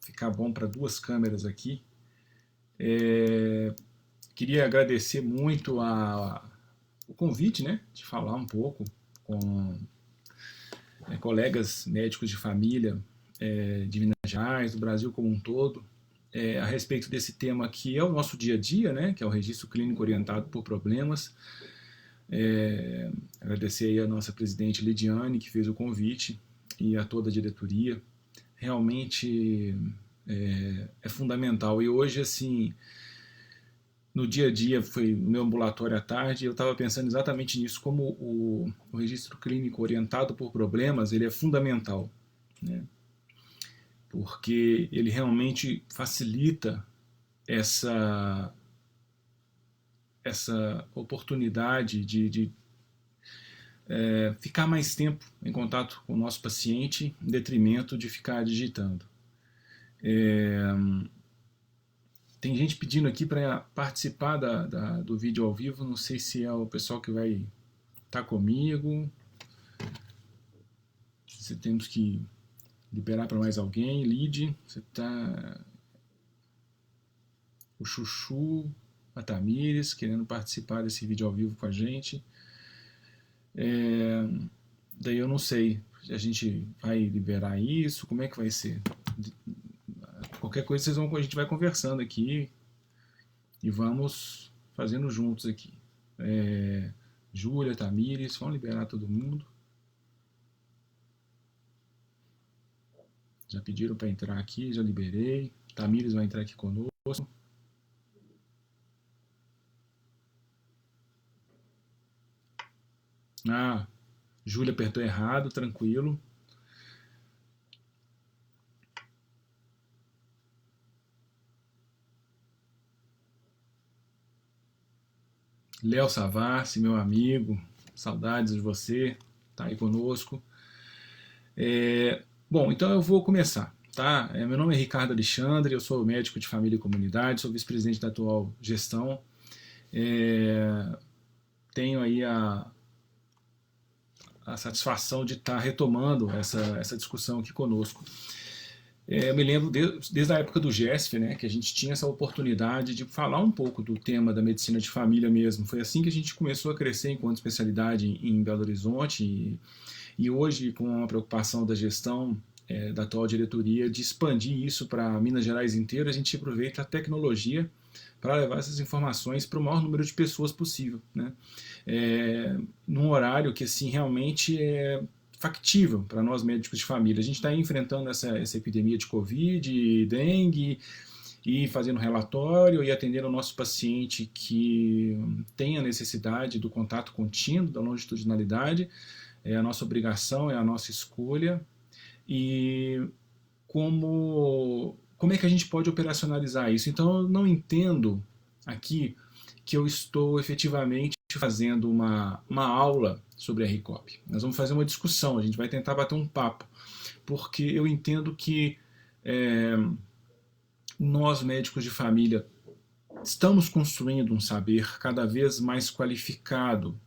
ficar bom para duas câmeras aqui. Queria agradecer muito o convite, né, de falar um pouco com colegas médicos de família de Minas Gerais, do Brasil como um todo, a respeito desse tema que é o nosso dia a dia, né, que é o registro clínico orientado por problemas. Agradecer aí a nossa presidente Lidiane, que fez o convite, e a toda a diretoria. Realmente é fundamental. E hoje, assim, no dia a dia, foi no meu ambulatório à tarde, eu estava pensando exatamente nisso, como o registro clínico orientado por problemas, ele é fundamental, né? Porque ele realmente facilita essa oportunidade de ficar mais tempo em contato com o nosso paciente, em detrimento de ficar digitando. Tem gente pedindo aqui para participar do vídeo ao vivo, não sei se é o pessoal que vai estar comigo, se temos que liberar para mais alguém. Lid, você está... O Chuchu, a Tamires, querendo participar desse vídeo ao vivo com a gente. Daí eu não sei, a gente vai liberar isso, como é que vai ser? Qualquer coisa a gente vai conversando aqui e vamos fazendo juntos aqui. Júlia, Tamires, vamos liberar todo mundo. Já pediram para entrar aqui, já liberei. Tamires vai entrar aqui conosco. Júlia apertou errado, tranquilo. Léo Savassi, meu amigo, saudades de você, tá aí conosco. Bom, então eu vou começar, tá? Meu nome é Ricardo Alexandre, eu sou médico de família e comunidade, sou vice-presidente da atual gestão. Tenho aí a satisfação de estar retomando essa discussão aqui conosco. Eu me lembro desde a época do GESF, né, que a gente tinha essa oportunidade de falar um pouco do tema da medicina de família mesmo. Foi assim que a gente começou a crescer enquanto especialidade em Belo Horizonte e hoje, com a preocupação da gestão da atual diretoria de expandir isso para Minas Gerais inteira, a gente aproveita a tecnologia para levar essas informações para o maior número de pessoas possível, né? Num horário que assim realmente é factível para nós médicos de família. A gente está enfrentando essa epidemia de Covid, dengue, e fazendo relatório e atendendo o nosso paciente que tem a necessidade do contato contínuo, da longitudinalidade. É a nossa obrigação, é a nossa escolha. E como é que a gente pode operacionalizar isso? Então eu não entendo aqui que eu estou efetivamente fazendo uma aula sobre a RICOP. Nós vamos fazer uma discussão, a gente vai tentar bater um papo, porque eu entendo que nós médicos de família estamos construindo um saber cada vez mais qualificado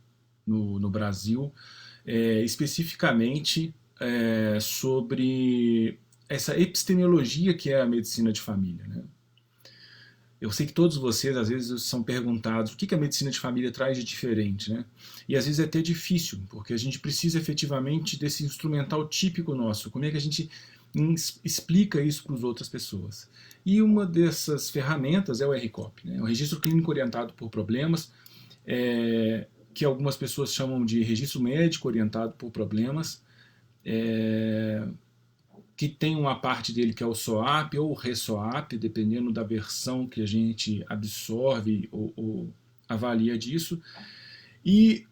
no Brasil, especificamente sobre essa epistemologia que é a medicina de família, né? Eu sei que todos vocês, às vezes, são perguntados o que a medicina de família traz de diferente, né? E às vezes é até difícil, porque a gente precisa efetivamente desse instrumental típico nosso. Como é que a gente explica isso para as outras pessoas? E uma dessas ferramentas é o RCOP, né? O Registro Clínico Orientado por Problemas, que algumas pessoas chamam de Registro Médico Orientado por Problemas, que tem uma parte dele que é o SOAP ou o RESOAP, dependendo da versão que a gente absorve ou avalia disso. E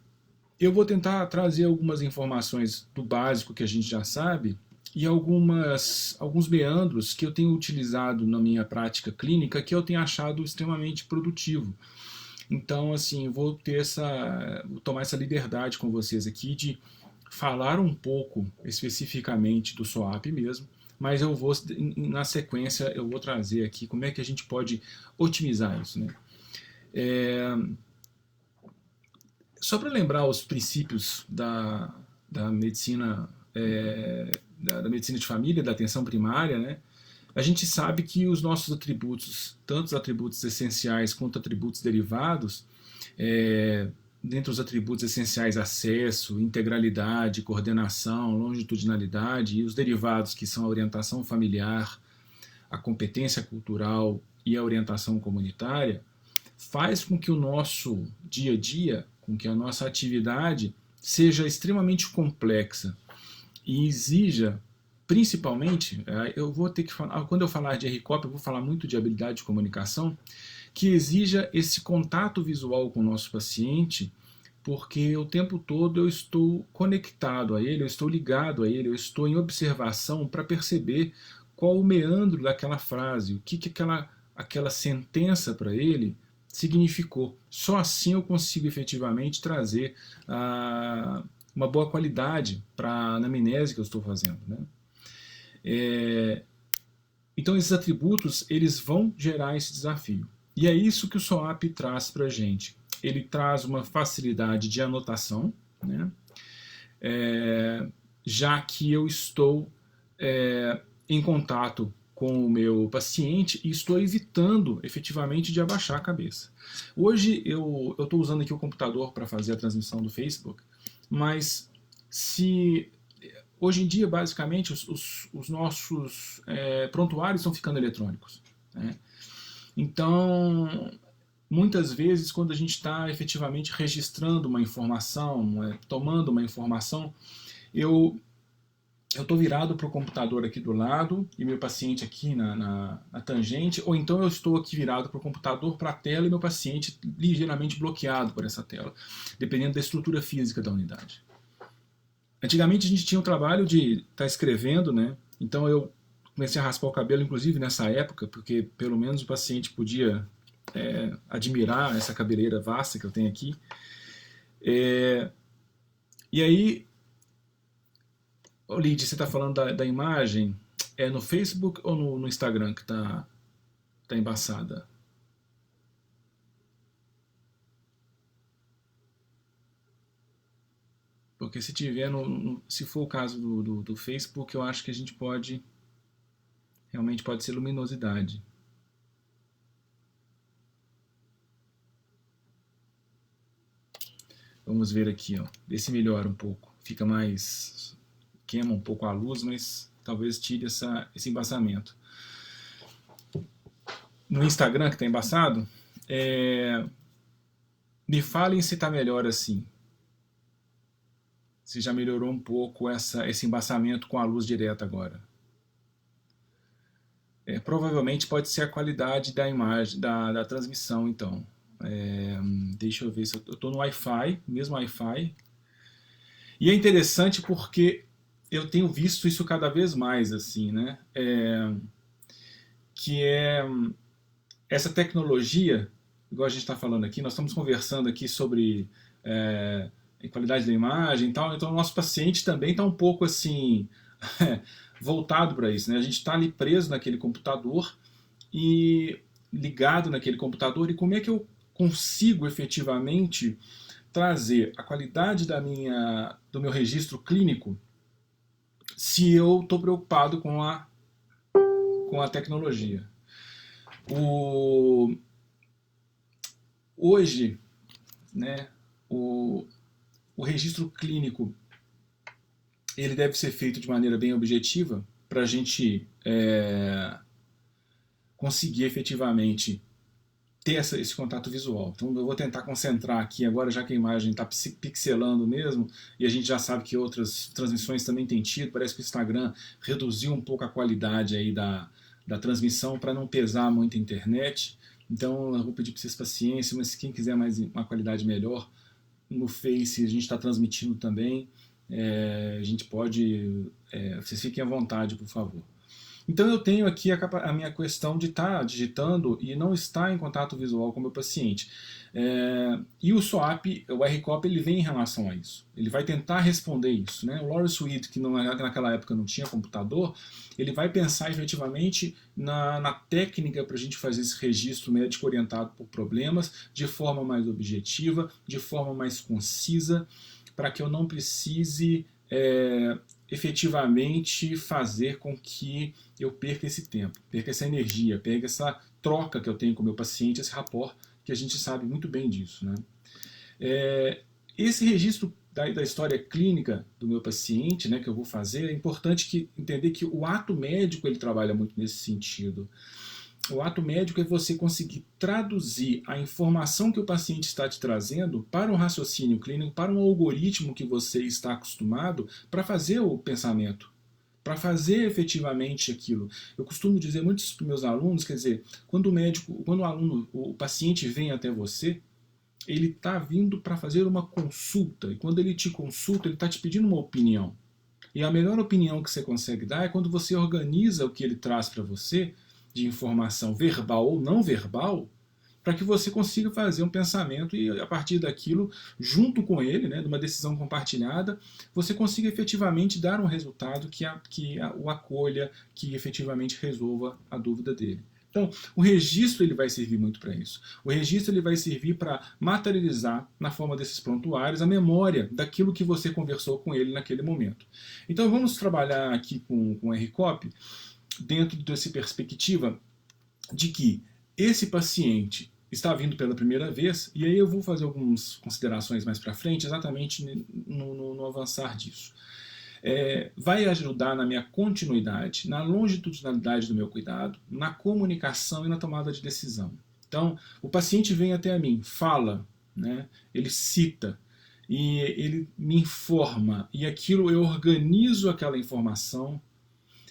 eu vou tentar trazer algumas informações do básico que a gente já sabe e alguns meandros que eu tenho utilizado na minha prática clínica que eu tenho achado extremamente produtivo. Então, assim, vou tomar essa liberdade com vocês aqui de falar um pouco especificamente do SOAP mesmo, mas eu vou, na sequência, eu vou trazer aqui como é que a gente pode otimizar isso, né? Só para lembrar os princípios da medicina da medicina de família, da atenção primária, né? a gente sabe que os nossos atributos, tanto os atributos essenciais quanto atributos derivados, dentre os atributos essenciais, acesso, integralidade, coordenação, longitudinalidade, e os derivados, que são a orientação familiar, a competência cultural e a orientação comunitária, faz com que o nosso dia a dia, com que a nossa atividade seja extremamente complexa e exija, principalmente, eu vou ter que falar, quando eu falar de RCOP, eu vou falar muito de habilidade de comunicação, que exija esse contato visual com o nosso paciente, porque o tempo todo eu estou conectado a ele, eu estou ligado a ele, eu estou em observação para perceber qual o meandro daquela frase, o que aquela sentença para ele significou. Só assim eu consigo efetivamente trazer uma boa qualidade para a anamnese que eu estou fazendo, né? Então esses atributos, eles vão gerar esse desafio. E é isso que o SOAP traz para a gente. Ele traz uma facilidade de anotação, né? Já que eu estou em contato com o meu paciente e estou evitando efetivamente de abaixar a cabeça. Hoje eu estou usando aqui o computador para fazer a transmissão do Facebook, mas hoje em dia, basicamente, os nossos prontuários estão ficando eletrônicos, né? Então, muitas vezes, quando a gente está efetivamente registrando uma informação, tomando uma informação, eu estou virado para o computador aqui do lado e meu paciente aqui na tangente, ou então eu estou aqui virado para o computador, para a tela, e meu paciente ligeiramente bloqueado por essa tela, dependendo da estrutura física da unidade. Antigamente a gente tinha o trabalho de estar escrevendo, né? Então eu comecei a raspar o cabelo, inclusive nessa época, porque pelo menos o paciente podia admirar essa cabeleira vasta que eu tenho aqui. E aí, Lid, você está falando da imagem, é no Facebook ou no Instagram que está embaçada? Porque se tiver, se for o caso do Facebook, eu acho que a gente realmente pode ser luminosidade. Vamos ver aqui, ó, ver se melhora um pouco. Fica mais, queima um pouco a luz, mas talvez tire esse embaçamento. No Instagram que está embaçado, me falem se está melhor assim. Se já melhorou um pouco esse embaçamento com a luz direta agora. Provavelmente pode ser a qualidade da imagem, da transmissão, então. Deixa eu ver se eu estou no Wi-Fi, mesmo Wi-Fi. E é interessante porque eu tenho visto isso cada vez mais, assim, né? Que essa tecnologia, igual a gente está falando aqui, nós estamos conversando aqui sobre qualidade da imagem e tal, então o nosso paciente também está um pouco assim voltado para isso, né? A gente está ali preso naquele computador e ligado naquele computador, e como é que eu consigo efetivamente trazer a qualidade do meu registro clínico se eu estou preocupado com a tecnologia. Hoje, né, o registro clínico ele deve ser feito de maneira bem objetiva para a gente conseguir efetivamente ter esse contato visual. Então eu vou tentar concentrar aqui agora, já que a imagem está pixelando mesmo, e a gente já sabe que outras transmissões também têm tido, parece que o Instagram reduziu um pouco a qualidade aí da transmissão para não pesar muito a internet. Então eu vou pedir para vocês paciência, mas quem quiser mais uma qualidade melhor, no Face a gente está transmitindo também, a gente pode, vocês fiquem à vontade, por favor. Então eu tenho aqui a minha questão de estar digitando e não estar em contato visual com o meu paciente. E o SOAP, o RCOP, ele vem em relação a isso. Ele vai tentar responder isso, né? O Lawrence Sweet, que naquela época não tinha computador, ele vai pensar efetivamente na técnica para a gente fazer esse registro médico orientado por problemas de forma mais objetiva, de forma mais concisa, para que eu não precise efetivamente fazer com que eu perca esse tempo, perca essa energia, perca essa troca que eu tenho com o meu paciente, esse rapport, que a gente sabe muito bem disso, né? Esse registro da história clínica do meu paciente, né, que eu vou fazer, é importante entender que o ato médico ele trabalha muito nesse sentido. O ato médico é você conseguir traduzir a informação que o paciente está te trazendo para um raciocínio clínico, para um algoritmo que você está acostumado para fazer o pensamento, para fazer efetivamente aquilo. Eu costumo dizer muito isso para os meus alunos, quer dizer, quando o paciente vem até você, ele está vindo para fazer uma consulta, e quando ele te consulta, ele está te pedindo uma opinião. E a melhor opinião que você consegue dar é quando você organiza o que ele traz para você, de informação verbal ou não verbal, para que você consiga fazer um pensamento e, a partir daquilo, junto com ele, né, de uma decisão compartilhada, você consiga efetivamente dar um resultado que o acolha, que efetivamente resolva a dúvida dele. Então, o registro ele vai servir muito para isso. O registro ele vai servir para materializar, na forma desses prontuários, a memória daquilo que você conversou com ele naquele momento. Então, vamos trabalhar aqui com o RCOP dentro dessa perspectiva de que esse paciente está vindo pela primeira vez, e aí eu vou fazer algumas considerações mais para frente, exatamente no avançar disso. Vai ajudar na minha continuidade, na longitudinalidade do meu cuidado, na comunicação e na tomada de decisão. Então, o paciente vem até mim, fala, né, ele cita, e ele me informa, e aquilo eu organizo aquela informação,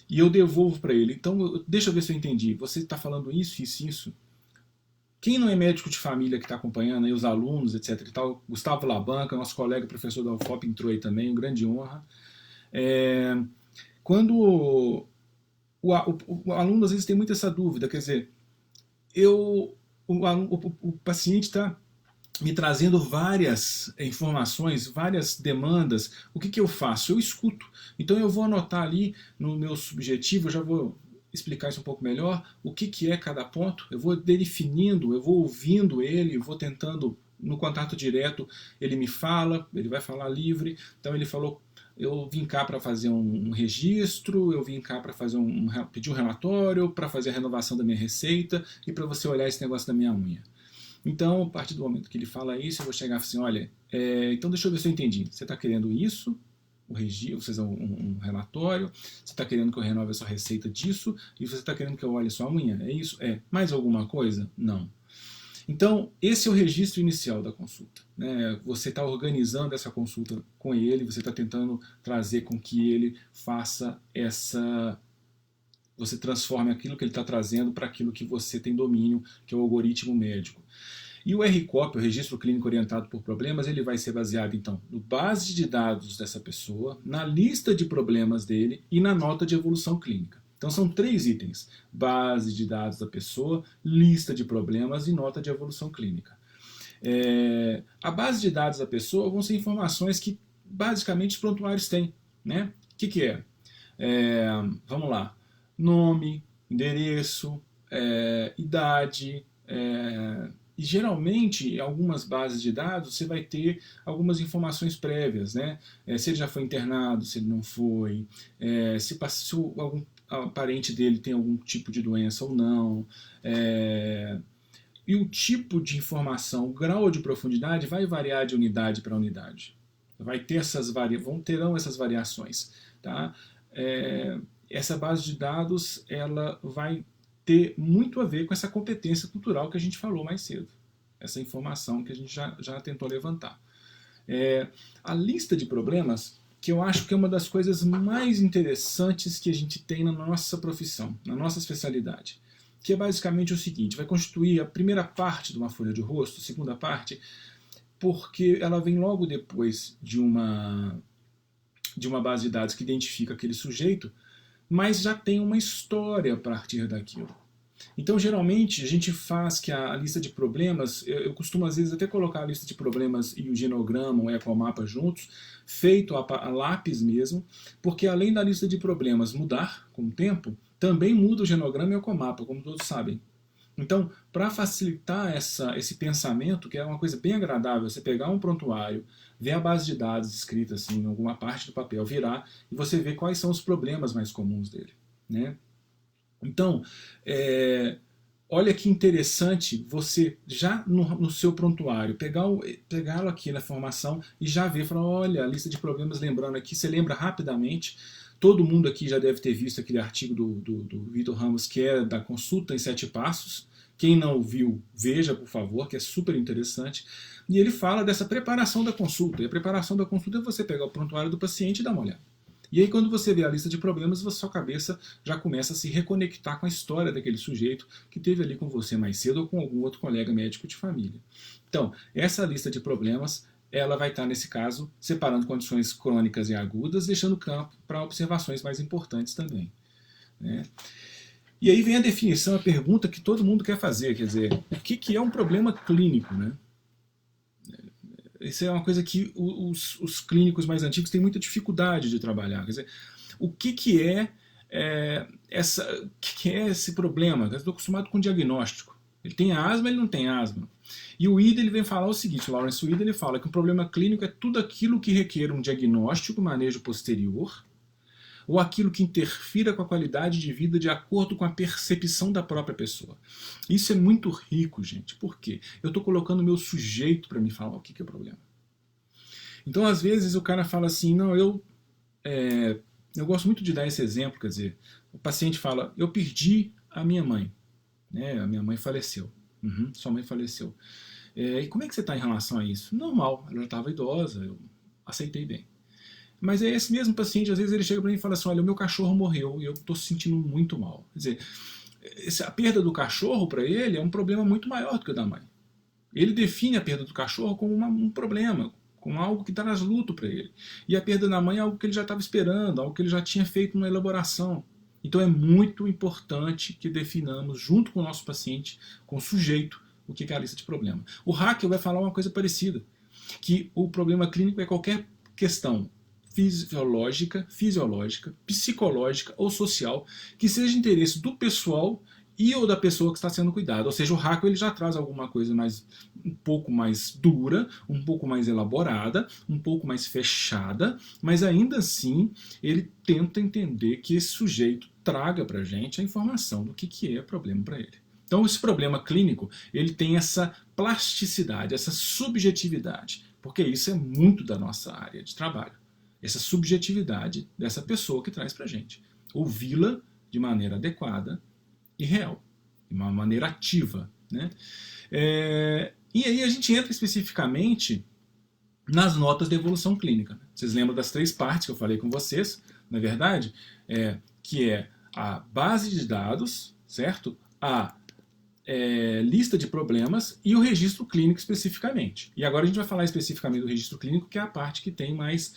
e eu devolvo para ele. Então, deixa eu ver se eu entendi. Você está falando isso, isso, isso. Quem não é médico de família que está acompanhando aí, os alunos, etc. e tal, Gustavo Labanca, nosso colega professor da UFOP, entrou aí também, uma grande honra. Quando o aluno às vezes tem muito essa dúvida, quer dizer, o paciente está me trazendo várias informações, várias demandas, o que eu faço? Eu escuto. Então eu vou anotar ali no meu subjetivo, eu já vou explicar isso um pouco melhor, o que é cada ponto, eu vou definindo, eu vou ouvindo ele, eu vou tentando, no contato direto, ele me fala, ele vai falar livre, então ele falou, eu vim cá para fazer um registro, eu vim cá para fazer pedir um relatório, para fazer a renovação da minha receita e para você olhar esse negócio da minha unha. Então, a partir do momento que ele fala isso, eu vou chegar assim, olha, então deixa eu ver se eu entendi. Você está querendo isso, o registro, um relatório, você está querendo que eu renove a sua receita disso, e você está querendo que eu olhe a sua unha, é isso? Mais alguma coisa? Não. Então, esse é o registro inicial da consulta, né? Você está organizando essa consulta com ele, você está tentando trazer com que ele faça você transforme aquilo que ele está trazendo para aquilo que você tem domínio, que é o algoritmo médico. E o RCOP, o Registro Clínico Orientado por Problemas, ele vai ser baseado, então, no base de dados dessa pessoa, na lista de problemas dele e na nota de evolução clínica. Então são 3 itens: base de dados da pessoa, lista de problemas e nota de evolução clínica. A base de dados da pessoa vão ser informações que, basicamente, os prontuários têm, né? O que é? Vamos lá. Nome, endereço, idade, e geralmente em algumas bases de dados você vai ter algumas informações prévias, né? Se ele já foi internado, se ele não foi, se algum parente dele tem algum tipo de doença ou não, e o tipo de informação, o grau de profundidade vai variar de unidade para unidade. Terão essas variações, tá? Essa base de dados ela vai ter muito a ver com essa competência cultural que a gente falou mais cedo, essa informação que a gente já tentou levantar. A lista de problemas, que eu acho que é uma das coisas mais interessantes que a gente tem na nossa profissão, na nossa especialidade, que é basicamente o seguinte: vai constituir a primeira parte de uma folha de rosto, a segunda parte, porque ela vem logo depois de uma base de dados que identifica aquele sujeito, mas já tem uma história a partir daquilo. Então, geralmente, a gente faz que a lista de problemas, eu costumo às vezes até colocar a lista de problemas e o genograma, o ecomapa juntos, feito a lápis mesmo, porque além da lista de problemas mudar com o tempo, também muda o genograma e o ecomapa, como todos sabem. Então, para facilitar esse pensamento, que é uma coisa bem agradável, você pegar um prontuário, ver a base de dados escrita assim, em alguma parte do papel, virar, e você ver quais são os problemas mais comuns dele. Né? Então, olha que interessante você, já no seu prontuário, pegá-lo aqui na formação e já ver, falar, olha, a lista de problemas, lembrando aqui, você lembra rapidamente. Todo mundo aqui já deve ter visto aquele artigo do Vitor Ramos, que é da consulta em 7 passos. Quem não viu, veja, por favor, que é super interessante. E ele fala dessa preparação da consulta. E a preparação da consulta é você pegar o prontuário do paciente e dar uma olhada. E aí, quando você vê a lista de problemas, a sua cabeça já começa a se reconectar com a história daquele sujeito que teve ali com você mais cedo ou com algum outro colega médico de família. Então, essa lista de problemas, ela vai estar, nesse caso, separando condições crônicas e agudas, deixando campo para observações mais importantes também. Né? E aí vem a definição, a pergunta que todo mundo quer fazer, quer dizer, o que é um problema clínico? Né? Isso é uma coisa que os clínicos mais antigos têm muita dificuldade de trabalhar. Quer dizer, o que é esse problema? Eu estou acostumado com diagnóstico. Ele tem asma, ele não tem asma. E o Ida ele vem falar o seguinte, o Lawrence Ida ele fala que um problema clínico é tudo aquilo que requer um diagnóstico, manejo posterior, ou aquilo que interfira com a qualidade de vida de acordo com a percepção da própria pessoa. Isso é muito rico, gente. Por quê? Eu estou colocando o meu sujeito para me falar o que é o problema. Então, às vezes, o cara fala assim, não, eu gosto muito de dar esse exemplo, quer dizer, o paciente fala, eu perdi a minha mãe. Né? A minha mãe faleceu. Sua mãe faleceu. E como é que você está em relação a isso? Normal, ela já estava idosa, eu aceitei bem. Mas é esse mesmo paciente, às vezes ele chega para mim e fala assim, olha, o meu cachorro morreu e eu estou sentindo muito mal. Quer dizer, a perda do cachorro para ele é um problema muito maior do que o da mãe. Ele define a perda do cachorro como um problema, como algo que traz luto para ele. E a perda da mãe é algo que ele já estava esperando, algo que ele já tinha feito uma elaboração. Então é muito importante que definamos, junto com o nosso paciente, com o sujeito, o que é a lista de problema. O Haeckel vai falar uma coisa parecida, que o problema clínico é qualquer questão fisiológica, psicológica ou social que seja de interesse do pessoal e ou da pessoa que está sendo cuidada. Ou seja, o Haeckel ele já traz alguma coisa um pouco mais dura, um pouco mais elaborada, um pouco mais fechada, mas ainda assim ele tenta entender que esse sujeito traga para a gente a informação do que é problema para ele. Então esse problema clínico ele tem essa plasticidade, essa subjetividade, porque isso é muito da nossa área de trabalho. Essa subjetividade dessa pessoa que traz para a gente. Ouvi-la de maneira adequada e real, de uma maneira ativa. Né? E aí a gente entra especificamente nas notas de evolução clínica. Vocês lembram das 3 partes que eu falei com vocês, na verdade? Que é a base de dados, certo? A lista de problemas e o registro clínico especificamente. E agora a gente vai falar especificamente do registro clínico, que é a parte que tem mais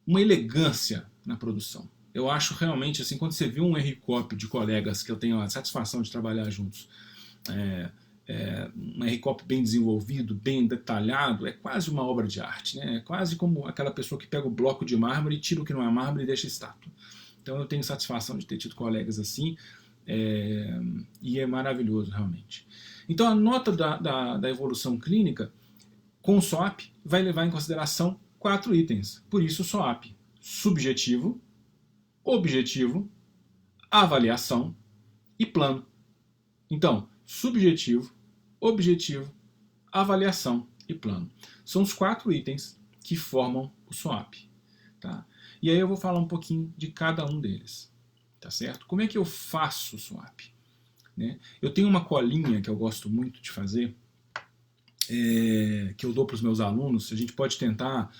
uma elegância na produção. Eu acho realmente, assim, quando você vê um RCOP de colegas que eu tenho a satisfação de trabalhar juntos, um RCOP bem desenvolvido, bem detalhado, é quase uma obra de arte. Né? É quase como aquela pessoa que pega o bloco de mármore e tira o que não é mármore e deixa estátua. Então eu tenho satisfação de ter tido colegas assim, e é maravilhoso realmente. Então a nota da evolução clínica com o SOAP vai levar em consideração 4 itens. Por isso o SOAP: subjetivo, objetivo, avaliação e plano. Então, subjetivo, objetivo, avaliação e plano. São os 4 itens que formam o SOAP. Tá? E aí eu vou falar um pouquinho de cada um deles. Tá certo? Como é que eu faço o SOAP? Né? Eu tenho uma colinha que eu gosto muito de fazer, que eu dou para os meus alunos. A gente pode tentar,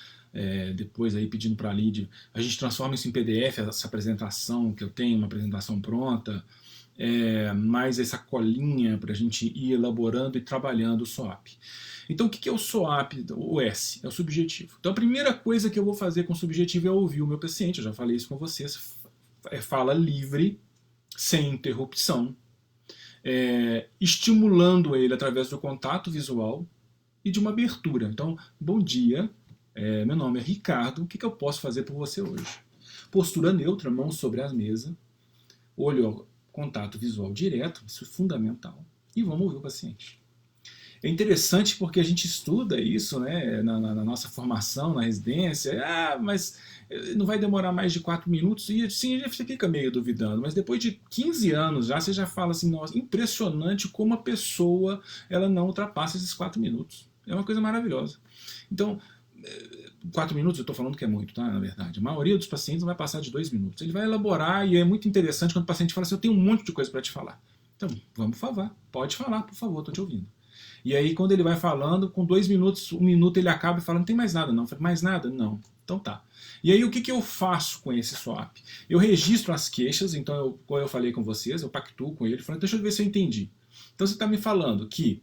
depois aí pedindo para a Lídia, a gente transforma isso em PDF, essa apresentação que eu tenho, uma apresentação pronta, mais essa colinha para a gente ir elaborando e trabalhando o SOAP. Então o que é o SOAP? O S é o subjetivo. Então a primeira coisa que eu vou fazer com o subjetivo é ouvir o meu paciente. Eu já falei isso com vocês. Fala livre, sem interrupção, estimulando ele através do contato visual e de uma abertura. Então, bom dia, meu nome é Ricardo, o que eu posso fazer por você hoje? Postura neutra, mãos sobre a mesa, olho contato visual direto, isso é fundamental, e vamos ouvir o paciente. É interessante porque a gente estuda isso, né, na nossa formação, na residência. Mas não vai demorar mais de 4 minutos. E sim, a gente fica meio duvidando. Mas depois de 15 anos já, você já fala assim, nossa, impressionante como a pessoa ela não ultrapassa esses 4 minutos. É uma coisa maravilhosa. Então, 4 minutos eu estou falando que é muito, tá? Na verdade. A maioria dos pacientes não vai passar de 2 minutos. Ele vai elaborar e é muito interessante quando o paciente fala assim, eu tenho um monte de coisa para te falar. Então, vamos falar. Pode falar, por favor, estou te ouvindo. E aí, quando ele vai falando, com 2 minutos, 1 minuto, ele acaba e fala, não tem mais nada não. Eu falei, mais nada? Não. Então tá. E aí, o que eu faço com esse SWAP? Eu registro as queixas, então, como eu falei com vocês, eu pactuo com ele, falando, deixa eu ver se eu entendi. Então, você está me falando que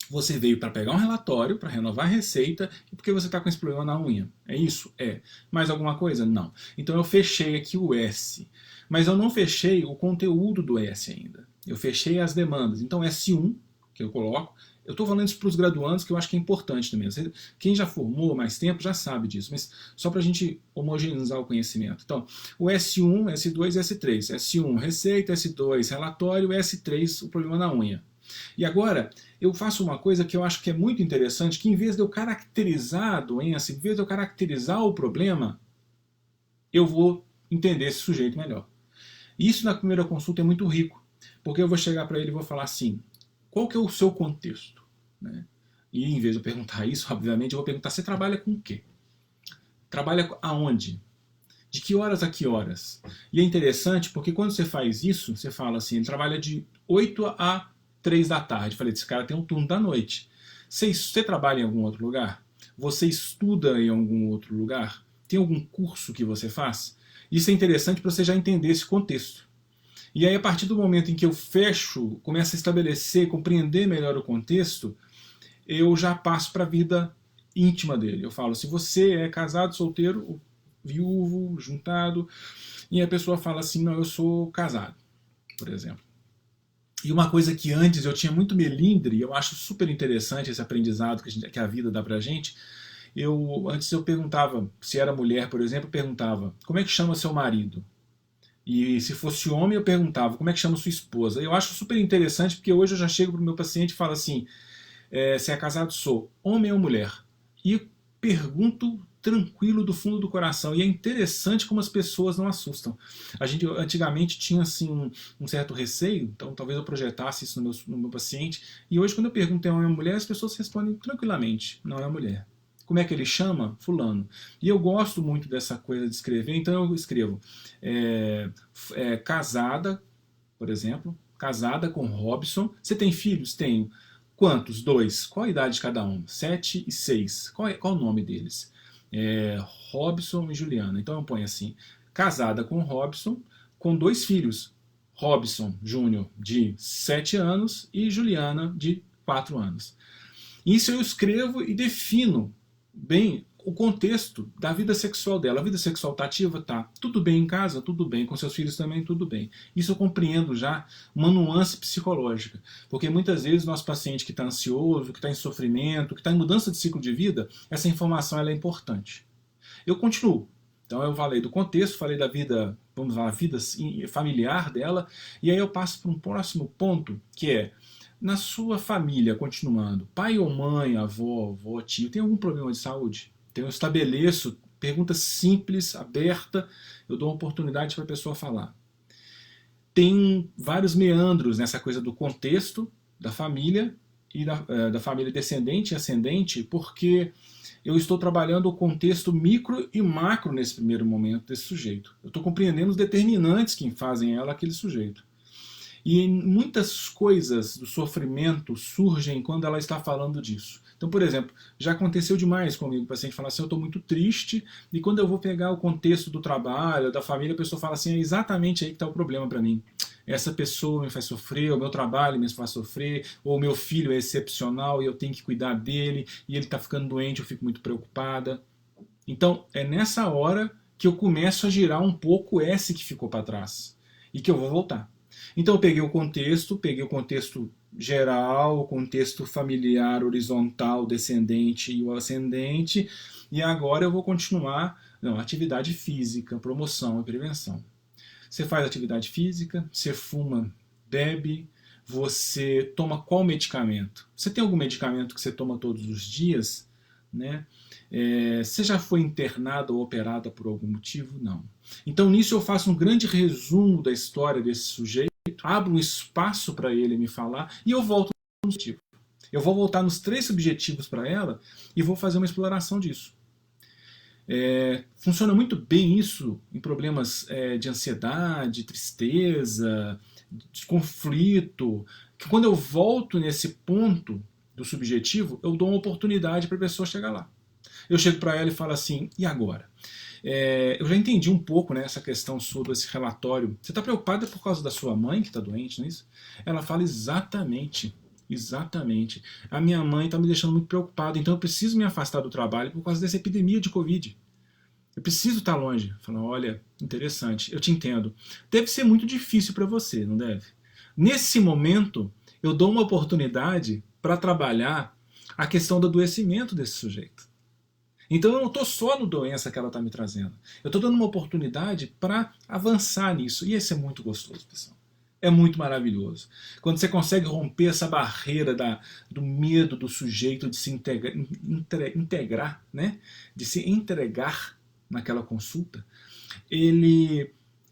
você veio para pegar um relatório, para renovar a receita, e porque você está com esse problema na unha. É isso? É. Mais alguma coisa? Não. Então, eu fechei aqui o S. Mas eu não fechei o conteúdo do S ainda. Eu fechei as demandas. Então, S1, que eu coloco. Eu estou falando isso para os graduandos, que eu acho que é importante também. Quem já formou mais tempo já sabe disso, mas só para a gente homogeneizar o conhecimento. Então, o S1, S2 e S3. S1, receita, S2, relatório, S3, o problema na unha. E agora, eu faço uma coisa que eu acho que é muito interessante, que em vez de eu caracterizar a doença, em vez de eu caracterizar o problema, eu vou entender esse sujeito melhor. Isso na primeira consulta é muito rico, porque eu vou chegar para ele e vou falar assim, qual que é o seu contexto? Né? E em vez de eu perguntar isso, obviamente, eu vou perguntar, você trabalha com o quê? Trabalha aonde? De que horas a que horas? E é interessante porque quando você faz isso, você fala assim, ele trabalha de 8 a 3 da tarde. Eu falei, esse cara tem um turno da noite. Você trabalha em algum outro lugar? Você estuda em algum outro lugar? Tem algum curso que você faz? Isso é interessante para você já entender esse contexto. E aí, a partir do momento em que eu fecho, começo a estabelecer, compreender melhor o contexto, eu já passo para a vida íntima dele. Eu falo, se você é casado, solteiro, viúvo, juntado, e a pessoa fala assim, não, eu sou casado, por exemplo. E uma coisa que antes eu tinha muito melindre, e eu acho super interessante esse aprendizado que a vida dá pra gente, antes eu perguntava, se era mulher, por exemplo, eu perguntava, como é que chama seu marido? E se fosse homem, eu perguntava, como é que chama sua esposa? Eu acho super interessante, porque hoje eu já chego para o meu paciente e falo assim, se é casado, sou homem ou mulher? E pergunto tranquilo do fundo do coração. E é interessante como as pessoas não assustam. A gente antigamente tinha assim um certo receio, então talvez eu projetasse isso no meu paciente. E hoje, quando eu pergunto é homem ou mulher, as pessoas respondem tranquilamente, não é mulher. Como é que ele chama? Fulano. E eu gosto muito dessa coisa de escrever, então eu escrevo casada, por exemplo, casada com Robson. Você tem filhos? Tenho. Quantos? 2. Qual a idade de cada um? 7 e 6. Qual o nome deles? Robson e Juliana. Então eu ponho assim, casada com Robson, com 2 filhos. Robson Júnior, de 7 anos, e Juliana, de 4 anos. Isso eu escrevo e defino bem o contexto da vida sexual dela. A vida sexual está ativa? Tá. Tudo bem em casa? Tudo bem. Com seus filhos também? Tudo bem. Isso eu compreendo já uma nuance psicológica. Porque muitas vezes o nosso paciente que está ansioso, que está em sofrimento, que está em mudança de ciclo de vida, essa informação ela é importante. Eu continuo. Então eu falei do contexto, falei da vida, vamos lá, a vida familiar dela, e aí eu passo para um próximo ponto, que é na sua família, continuando, pai ou mãe, avó, tio, tem algum problema de saúde? Então eu estabeleço pergunta simples, aberta, eu dou uma oportunidade para a pessoa falar. Tem vários meandros nessa coisa do contexto da família e da família descendente e ascendente, porque eu estou trabalhando o contexto micro e macro nesse primeiro momento desse sujeito. Eu estou compreendendo os determinantes que fazem ela aquele sujeito. E muitas coisas do sofrimento surgem quando ela está falando disso. Então, por exemplo, já aconteceu demais comigo, o paciente fala assim, eu estou muito triste, e quando eu vou pegar o contexto do trabalho, da família, a pessoa fala assim, é exatamente aí que está o problema para mim. Essa pessoa me faz sofrer, o meu trabalho me faz sofrer, ou o meu filho é excepcional e eu tenho que cuidar dele, e ele está ficando doente, eu fico muito preocupada. Então, é nessa hora que eu começo a girar um pouco esse que ficou para trás, e que eu vou voltar. Então eu peguei o contexto geral, o contexto familiar, horizontal, descendente e o ascendente, e agora eu vou continuar atividade física, promoção e prevenção. Você faz atividade física, você fuma, bebe, você toma qual medicamento? Você tem algum medicamento que você toma todos os dias? Né? Você já foi internada ou operada por algum motivo? Não. Então nisso eu faço um grande resumo da história desse sujeito, abro um espaço para ele me falar e eu volto no subjetivo. Eu vou voltar nos 3 subjetivos para ela e vou fazer uma exploração disso. Funciona muito bem isso em problemas de ansiedade, tristeza, de conflito, que quando eu volto nesse ponto do subjetivo, eu dou uma oportunidade para a pessoa chegar lá. Eu chego para ela e falo assim, e agora? Eu já entendi um pouco, né, essa questão sobre esse relatório. Você está preocupada por causa da sua mãe que está doente, não é isso? Ela fala exatamente. Exatamente. A minha mãe está me deixando muito preocupado, então eu preciso me afastar do trabalho por causa dessa epidemia de Covid. Eu preciso estar longe. Falando, olha, interessante, eu te entendo. Deve ser muito difícil para você, não deve? Nesse momento, eu dou uma oportunidade para trabalhar a questão do adoecimento desse sujeito. Então eu não estou só no doença que ela está me trazendo. Eu estou dando uma oportunidade para avançar nisso. E isso é muito gostoso, pessoal. É muito maravilhoso. Quando você consegue romper essa barreira do medo do sujeito de se integrar, né? De se entregar naquela consulta,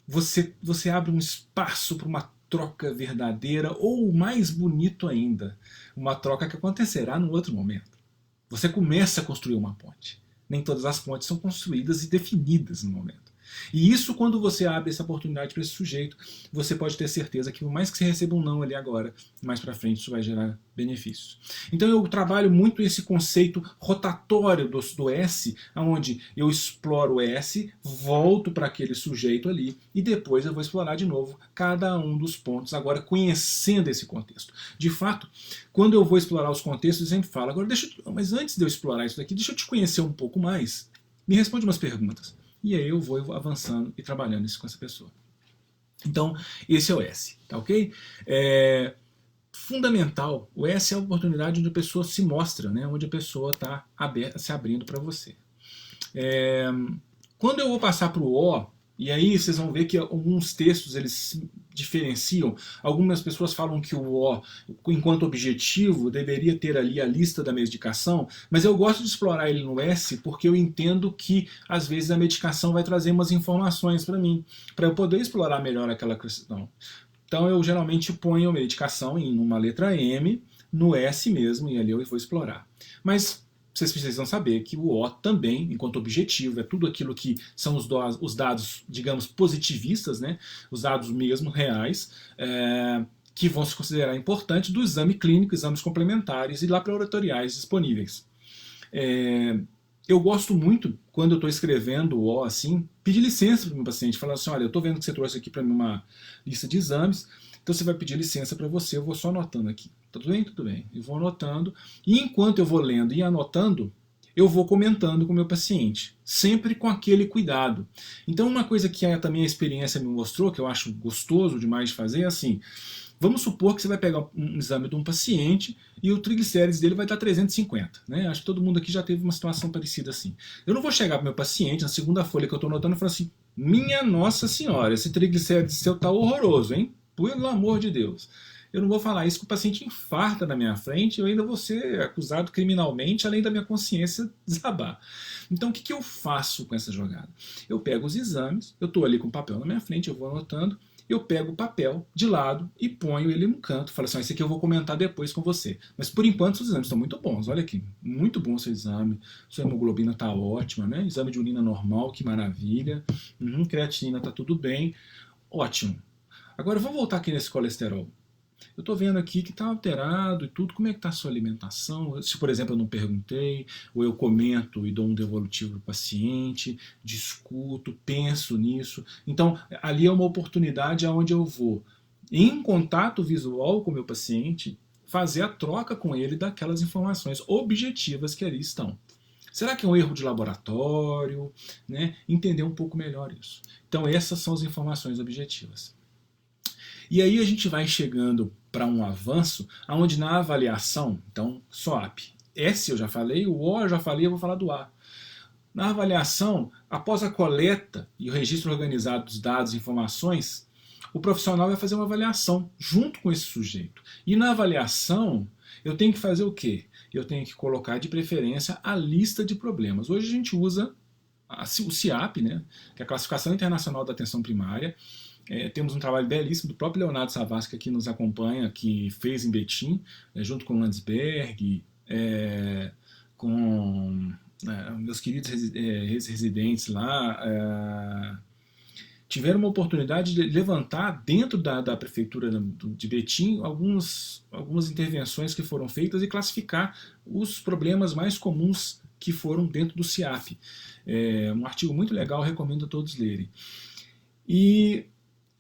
você abre um espaço para uma troca verdadeira, ou mais bonito ainda, uma troca que acontecerá num outro momento. Você começa a construir uma ponte. Nem todas as pontes são construídas e definidas no momento. E isso, quando você abre essa oportunidade para esse sujeito, você pode ter certeza que por mais que você receba um não ali agora, mais para frente isso vai gerar benefícios. Então eu trabalho muito esse conceito rotatório do S, onde eu exploro o S, volto para aquele sujeito ali e depois eu vou explorar de novo cada um dos pontos, agora conhecendo esse contexto. De fato, quando eu vou explorar os contextos, eu sempre falo, agora mas antes de eu explorar isso daqui, deixa eu te conhecer um pouco mais. Me responde umas perguntas. E aí eu vou avançando e trabalhando isso com essa pessoa. Então, esse é o S, tá ok? Fundamental, o S é a oportunidade onde a pessoa se mostra, né? Onde a pessoa está se abrindo para você. Quando eu vou passar para o O, e aí vocês vão ver que alguns textos eles se diferenciam. Algumas pessoas falam que o O, enquanto objetivo, deveria ter ali a lista da medicação, mas eu gosto de explorar ele no S porque eu entendo que às vezes a medicação vai trazer umas informações para mim, para eu poder explorar melhor aquela questão. Então eu geralmente ponho a medicação em uma letra M, no S mesmo, e ali eu vou explorar. Mas vocês precisam saber que o O também, enquanto objetivo, é tudo aquilo que são os dados, digamos, positivistas, né? Os dados mesmo reais, que vão se considerar importantes do exame clínico, exames complementares e laboratoriais disponíveis. Eu gosto muito, quando eu estou escrevendo o O assim, pedir licença para o meu paciente, falar assim, olha, eu estou vendo que você trouxe aqui para mim uma lista de exames, então você vai pedir licença para você, eu vou só anotando aqui. Tudo bem? Tudo bem. Eu vou anotando. E enquanto eu vou lendo e anotando, eu vou comentando com o meu paciente. Sempre com aquele cuidado. Então uma coisa que também a experiência me mostrou, que eu acho gostoso demais de fazer, é assim, vamos supor que você vai pegar um exame de um paciente e o triglicérides dele vai estar 350. Né? Acho que todo mundo aqui já teve uma situação parecida assim. Eu não vou chegar para o meu paciente, na segunda folha que eu estou anotando, e falar assim, minha Nossa Senhora, esse triglicérides seu está horroroso, hein? Pelo amor de Deus. Eu não vou falar isso que o paciente infarta na minha frente, eu ainda vou ser acusado criminalmente, além da minha consciência desabar. Então o que eu faço com essa jogada? Eu pego os exames, eu estou ali com o papel na minha frente, eu vou anotando, eu pego o papel de lado e ponho ele no canto, falo assim, esse aqui eu vou comentar depois com você. Mas por enquanto os exames estão muito bons, olha aqui, muito bom o seu exame, sua hemoglobina está ótima, né? Exame de urina normal, que maravilha, creatinina está tudo bem, ótimo. Agora vamos voltar aqui nesse colesterol. Eu estou vendo aqui que está alterado e tudo. Como é que está a sua alimentação? Se, por exemplo, eu não perguntei, ou eu comento e dou um devolutivo para o paciente, discuto, penso nisso. Então, ali é uma oportunidade onde eu vou, em contato visual com o meu paciente, fazer a troca com ele daquelas informações objetivas que ali estão. Será que é um erro de laboratório? Né? Entender um pouco melhor isso. Então, essas são as informações objetivas. E aí a gente vai chegando para um avanço, onde na avaliação, então, SOAP, S eu já falei, o O eu já falei, eu vou falar do A. Na avaliação, após a coleta e o registro organizado dos dados e informações, o profissional vai fazer uma avaliação junto com esse sujeito. E na avaliação, eu tenho que fazer o quê? Eu tenho que colocar de preferência a lista de problemas. Hoje a gente usa o CIAP, né, que é a Classificação Internacional da Atenção Primária. Temos um trabalho belíssimo do próprio Leonardo Savassi, que aqui nos acompanha, que fez em Betim, junto com o Landsberg, com meus queridos residentes lá, tiveram uma oportunidade de levantar dentro da prefeitura de Betim algumas intervenções que foram feitas e classificar os problemas mais comuns que foram dentro do CIAP. Um artigo muito legal, recomendo a todos lerem. E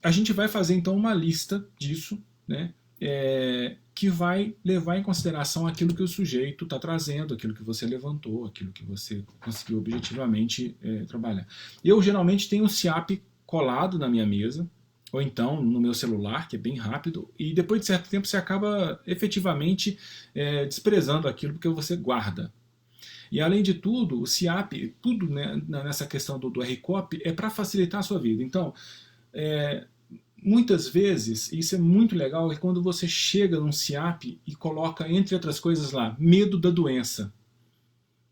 a gente vai fazer então uma lista disso, né, que vai levar em consideração aquilo que o sujeito está trazendo, aquilo que você levantou, aquilo que você conseguiu objetivamente trabalhar. Eu geralmente tenho o CIAP colado na minha mesa, ou então no meu celular, que é bem rápido, e depois de certo tempo você acaba efetivamente desprezando aquilo porque você guarda. E além de tudo, o CIAP, tudo, né, nessa questão do RCOP, é para facilitar a sua vida. Então, muitas vezes, isso é muito legal, é quando você chega num CIAP e coloca, entre outras coisas lá, medo da doença.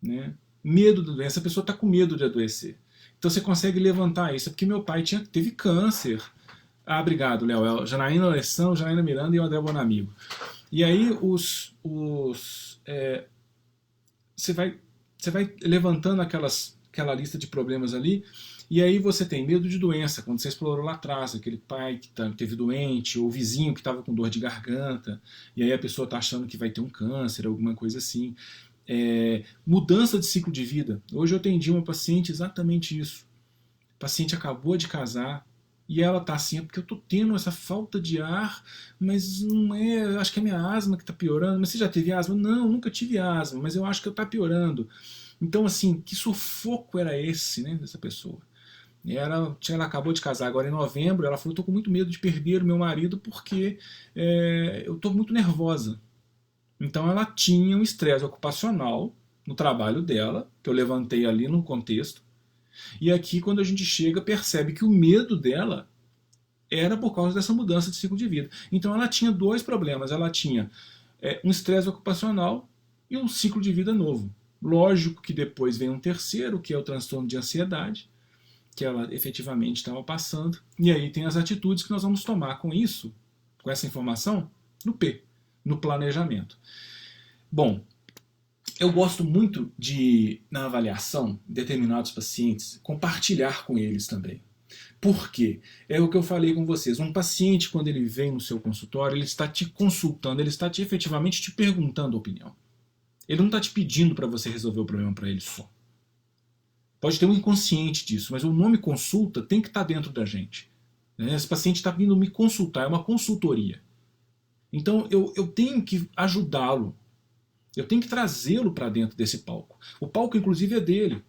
Né? Medo da doença, a pessoa está com medo de adoecer. Então você consegue levantar isso, porque meu pai teve câncer. Ah, obrigado, Léo. Janaína Alessandro, Janaína Miranda e o André Bonamigo. E aí você vai levantando aquela lista de problemas ali, e aí você tem medo de doença, quando você explorou lá atrás, aquele pai que teve doente, ou o vizinho que estava com dor de garganta, e aí a pessoa está achando que vai ter um câncer, alguma coisa assim. Mudança de ciclo de vida. Hoje eu atendi uma paciente exatamente isso. A paciente acabou de casar e ela está assim, porque eu estou tendo essa falta de ar, mas não é, acho que é minha asma que está piorando. Mas você já teve asma? Não, nunca tive asma, mas eu acho que está piorando. Então, assim, que sufoco era esse, né, dessa pessoa? Ela acabou de casar agora em novembro, ela falou, estou com muito medo de perder o meu marido porque eu estou muito nervosa. Então ela tinha um estresse ocupacional no trabalho dela, que eu levantei ali no contexto, e aqui quando a gente chega percebe que o medo dela era por causa dessa mudança de ciclo de vida. Então ela tinha dois problemas, ela tinha um estresse ocupacional e um ciclo de vida novo. Lógico que depois vem um terceiro, que é o transtorno de ansiedade, que ela efetivamente estava passando, e aí tem as atitudes que nós vamos tomar com isso, com essa informação, no P, no planejamento. Bom, eu gosto muito de, na avaliação, determinados pacientes, compartilhar com eles também. Por quê? É o que eu falei com vocês. Um paciente, quando ele vem no seu consultório, ele está te consultando, ele está efetivamente te perguntando a opinião. Ele não está te pedindo para você resolver o problema para ele só. Pode ter um inconsciente disso, mas o nome consulta tem que estar dentro da gente. Esse paciente está vindo me consultar, é uma consultoria. Então eu tenho que ajudá-lo. Eu tenho que trazê-lo para dentro desse palco. O palco, inclusive, é dele.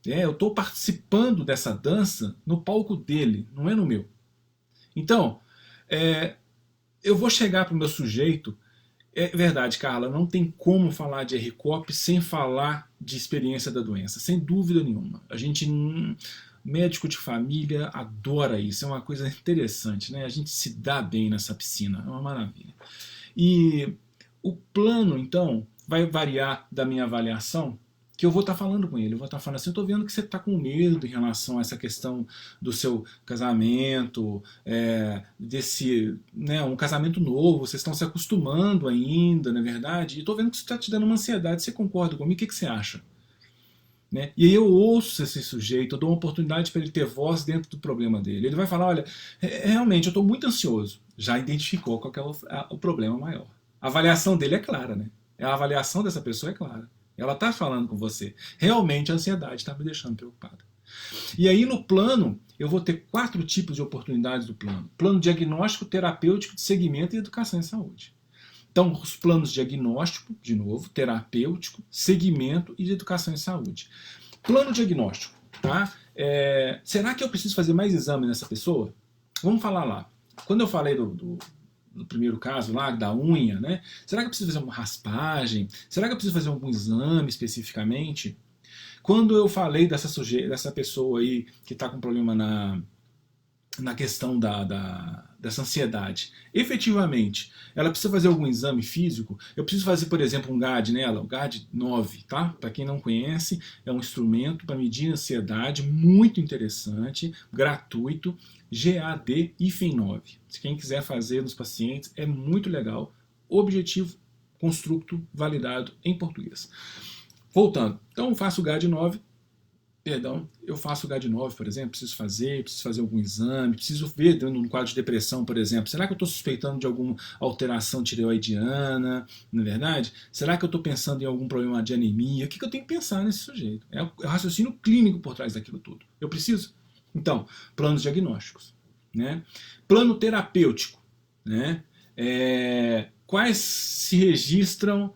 Eu estou participando dessa dança no palco dele, não é no meu. Então, eu vou chegar para o meu sujeito. É verdade, Carla, não tem como falar de RCOP sem falar de experiência da doença, sem dúvida nenhuma. A gente, médico de família, adora isso, é uma coisa interessante, né? A gente se dá bem nessa piscina, é uma maravilha. E o plano, então, vai variar da minha avaliação, que eu vou estar falando com ele, eu vou estar falando assim, eu estou vendo que você está com medo em relação a essa questão do seu casamento, um casamento novo, vocês estão se acostumando ainda, não é verdade? E estou vendo que isso está te dando uma ansiedade, você concorda comigo? O que você acha? Né? E aí eu ouço esse sujeito, eu dou uma oportunidade para ele ter voz dentro do problema dele. Ele vai falar, olha, realmente eu estou muito ansioso. Já identificou qual que é o problema maior. A avaliação dele é clara, né? A avaliação dessa pessoa é clara. Ela está falando com você. Realmente a ansiedade está me deixando preocupado. E aí no plano, eu vou ter 4 tipos de oportunidades do plano. Plano diagnóstico, terapêutico, de segmento e educação em saúde. Então, os planos diagnóstico, de novo, terapêutico, segmento e de educação em saúde. Plano diagnóstico, tá? Será que eu preciso fazer mais exame nessa pessoa? Vamos falar lá. Quando eu falei do primeiro caso lá, da unha, né? Será que eu preciso fazer uma raspagem? Será que eu preciso fazer algum exame especificamente? Quando eu falei dessa pessoa aí que está com problema na questão dessa ansiedade, efetivamente, ela precisa fazer algum exame físico? Eu preciso fazer, por exemplo, um GAD nela, o GAD-9, tá? Para quem não conhece, é um instrumento para medir ansiedade muito interessante, gratuito, GAD-9. Se quem quiser fazer nos pacientes, é muito legal. Objetivo, construto, validado em português. Voltando, então eu faço o GAD-9, eu faço o GAD-9, por exemplo, preciso fazer algum exame, preciso ver dentro de um quadro de depressão, por exemplo, será que eu estou suspeitando de alguma alteração tireoidiana, não é verdade? Será que eu estou pensando em algum problema de anemia? O que eu tenho que pensar nesse sujeito? É o raciocínio clínico por trás daquilo tudo. Eu preciso? Então, planos diagnósticos, né? Plano terapêutico, né? Quais se registram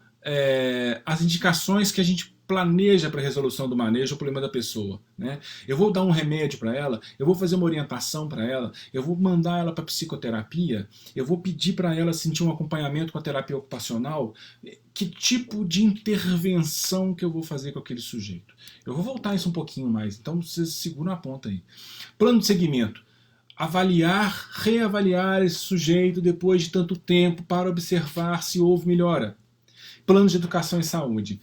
as indicações que a gente planeja para a resolução do manejo o problema da pessoa, né? Eu vou dar um remédio para ela, eu vou fazer uma orientação para ela, eu vou mandar ela para psicoterapia, eu vou pedir para ela sentir um acompanhamento com a terapia ocupacional. Que tipo de intervenção que eu vou fazer com aquele sujeito? Eu vou voltar isso um pouquinho mais, então vocês seguram a ponta aí. Plano de segmento. Avaliar, reavaliar esse sujeito depois de tanto tempo para observar se houve melhora. Plano de educação e saúde.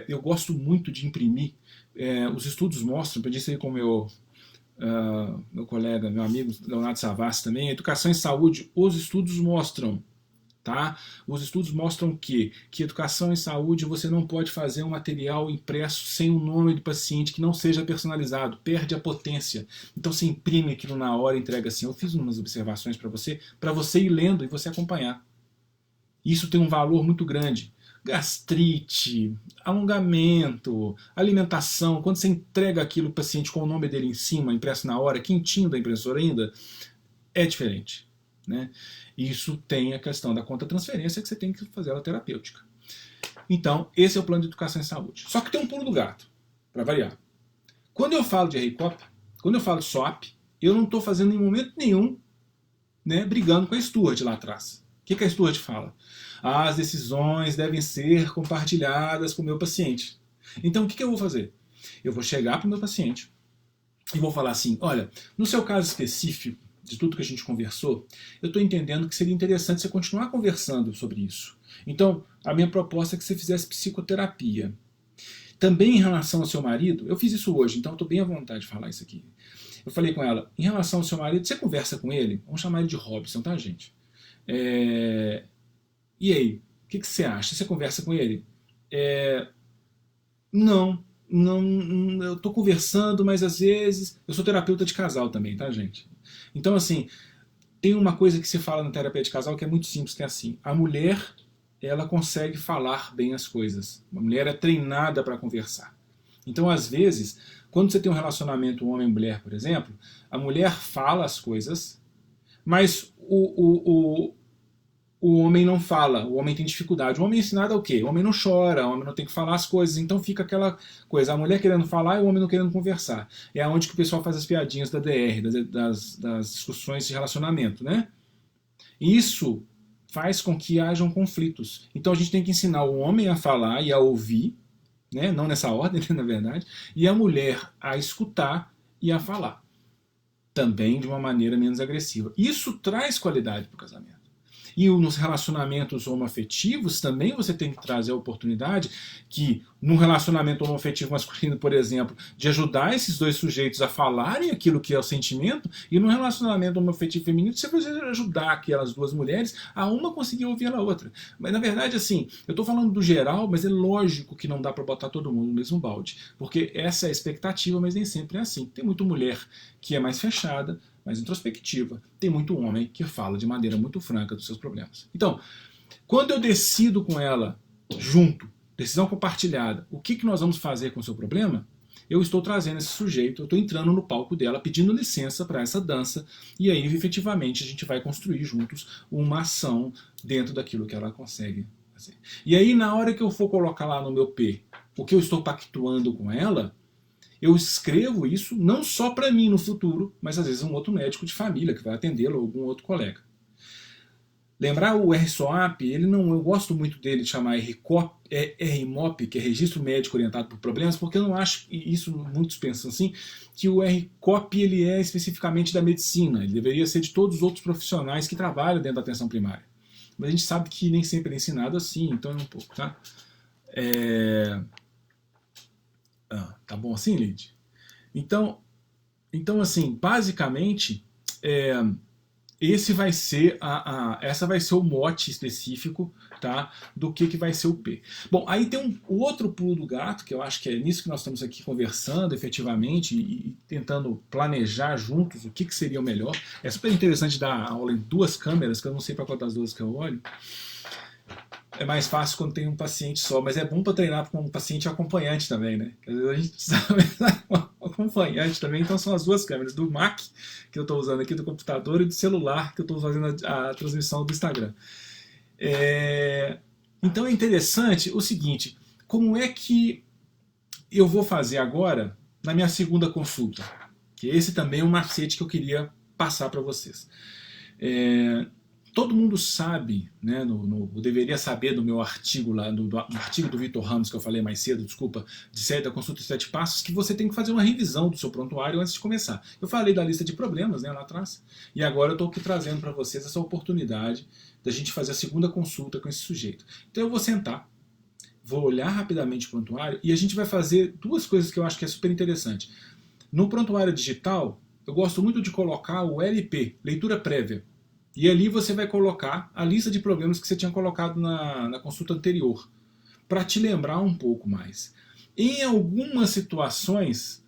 Eu gosto muito de imprimir, os estudos mostram, eu disse aí com o meu colega, meu amigo Leonardo Savassi também, educação e saúde, os estudos mostram, tá? Os estudos mostram que educação e saúde você não pode fazer um material impresso sem o nome do paciente que não seja personalizado, perde a potência. Então você imprime aquilo na hora e entrega assim, eu fiz umas observações para você ir lendo e você acompanhar. Isso tem um valor muito grande. Gastrite, alongamento, alimentação, quando você entrega aquilo para o paciente com o nome dele em cima, impresso na hora, quentinho da impressora ainda, é diferente, né? Isso tem a questão da conta-transferência que você tem que fazer ela terapêutica. Então, esse é o plano de educação e saúde. Só que tem um pulo do gato, para variar. Quando eu falo de REICOP, quando eu falo de SOAP, eu não estou fazendo em momento nenhum, né, brigando com a Stuart lá atrás. O que a Stuart fala? As decisões devem ser compartilhadas com o meu paciente. Então o que eu vou fazer? Eu vou chegar para o meu paciente e vou falar assim, olha, no seu caso específico, de tudo que a gente conversou, eu estou entendendo que seria interessante você continuar conversando sobre isso. Então, a minha proposta é que você fizesse psicoterapia. Também em relação ao seu marido, eu fiz isso hoje, então estou bem à vontade de falar isso aqui. Eu falei com ela, em relação ao seu marido, você conversa com ele? Vamos chamar ele de Robson, tá, gente? E aí, o que você acha? Você conversa com ele? Não, eu estou conversando, mas às vezes... Eu sou terapeuta de casal também, tá, gente? Então, assim, tem uma coisa que se fala na terapia de casal que é muito simples, que é assim, a mulher, ela consegue falar bem as coisas. A mulher é treinada para conversar. Então, às vezes, quando você tem um relacionamento homem-mulher, por exemplo, a mulher fala as coisas, mas o homem não fala, o homem tem dificuldade. O homem é ensinado ao quê? O homem não chora, o homem não tem que falar as coisas, então fica aquela coisa, a mulher querendo falar e o homem não querendo conversar. É onde que o pessoal faz as piadinhas da DR, das discussões de relacionamento, né? Isso faz com que hajam conflitos. Então a gente tem que ensinar o homem a falar e a ouvir, né? Não nessa ordem, na verdade, e a mulher a escutar e a falar. Também de uma maneira menos agressiva. Isso traz qualidade para o casamento. E nos relacionamentos homoafetivos também você tem que trazer a oportunidade que, num relacionamento homoafetivo masculino, por exemplo, de ajudar esses dois sujeitos a falarem aquilo que é o sentimento, e num relacionamento homoafetivo feminino você precisa ajudar aquelas duas mulheres a uma conseguir ouvir a outra. Mas na verdade, assim, eu estou falando do geral, mas é lógico que não dá para botar todo mundo no mesmo balde, porque essa é a expectativa, mas nem sempre é assim. Tem muita mulher que é mais fechada, mais introspectiva, tem muito homem que fala de maneira muito franca dos seus problemas. Então, quando eu decido com ela, junto, decisão compartilhada, o que nós vamos fazer com o seu problema, eu estou trazendo esse sujeito, eu estou entrando no palco dela, pedindo licença para essa dança, e aí efetivamente a gente vai construir juntos uma ação dentro daquilo que ela consegue fazer. E aí na hora que eu for colocar lá no meu P o que eu estou pactuando com ela, eu escrevo isso não só para mim no futuro, mas às vezes um outro médico de família que vai atendê-lo ou algum outro colega. Lembrar o RSOAP, ele não, eu gosto muito dele de chamar RMOP, que é Registro Médico Orientado por Problemas, porque eu não acho, e isso muitos pensam assim, que o RCOP ele é especificamente da medicina, ele deveria ser de todos os outros profissionais que trabalham dentro da atenção primária. Mas a gente sabe que nem sempre é ensinado assim, então é um pouco, tá? Tá bom assim, Lid? Então assim, basicamente, esse vai ser essa vai ser o mote específico, tá, do que vai ser o P. Bom, aí tem o outro pulo do gato, que eu acho que é nisso que nós estamos aqui conversando efetivamente e tentando planejar juntos o que seria o melhor. É super interessante dar aula em duas câmeras, que eu não sei para qual das duas que eu olho. É mais fácil quando tem um paciente só, mas é bom para treinar com um paciente acompanhante também, né? Às vezes a gente precisa um acompanhante também, então são as duas câmeras, do Mac, que eu estou usando aqui, do computador, e do celular, que eu estou fazendo a transmissão do Instagram. Então é interessante o seguinte, como é que eu vou fazer agora na minha segunda consulta? Que esse também é um macete que eu queria passar para vocês. Todo mundo sabe, né, eu deveria saber do meu artigo lá, do artigo do Vitor Ramos, que eu falei mais cedo, desculpa, da consulta de 7 passos, que você tem que fazer uma revisão do seu prontuário antes de começar. Eu falei da lista de problemas, né, lá atrás, e agora eu estou aqui trazendo para vocês essa oportunidade da gente fazer a segunda consulta com esse sujeito. Então eu vou sentar, vou olhar rapidamente o prontuário e a gente vai fazer duas coisas que eu acho que é super interessante. No prontuário digital, eu gosto muito de colocar o LP, leitura prévia. E ali você vai colocar a lista de problemas que você tinha colocado na consulta anterior, para te lembrar um pouco mais. Em algumas situações,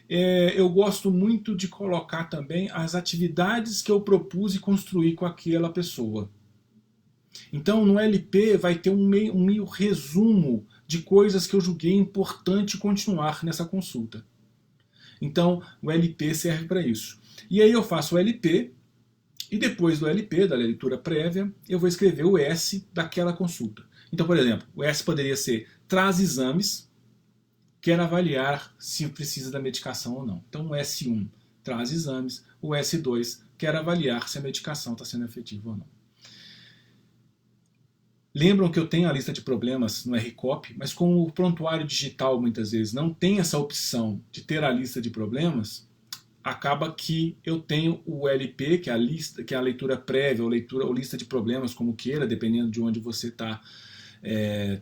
eu gosto muito de colocar também as atividades que eu propus e construí com aquela pessoa. Então no LP vai ter um meio resumo de coisas que eu julguei importante continuar nessa consulta. Então o LP serve para isso. E aí eu faço o LP, e depois do LP, da leitura prévia, eu vou escrever o S daquela consulta. Então, por exemplo, o S poderia ser traz exames, quer avaliar se precisa da medicação ou não. Então o S1 traz exames, o S2 quer avaliar se a medicação está sendo efetiva ou não. Lembram que eu tenho a lista de problemas no RCOP, mas como o prontuário digital muitas vezes não tem essa opção de ter a lista de problemas, acaba que eu tenho o LP, que é a lista, que é a leitura prévia, ou lista de problemas, como queira, dependendo de onde você está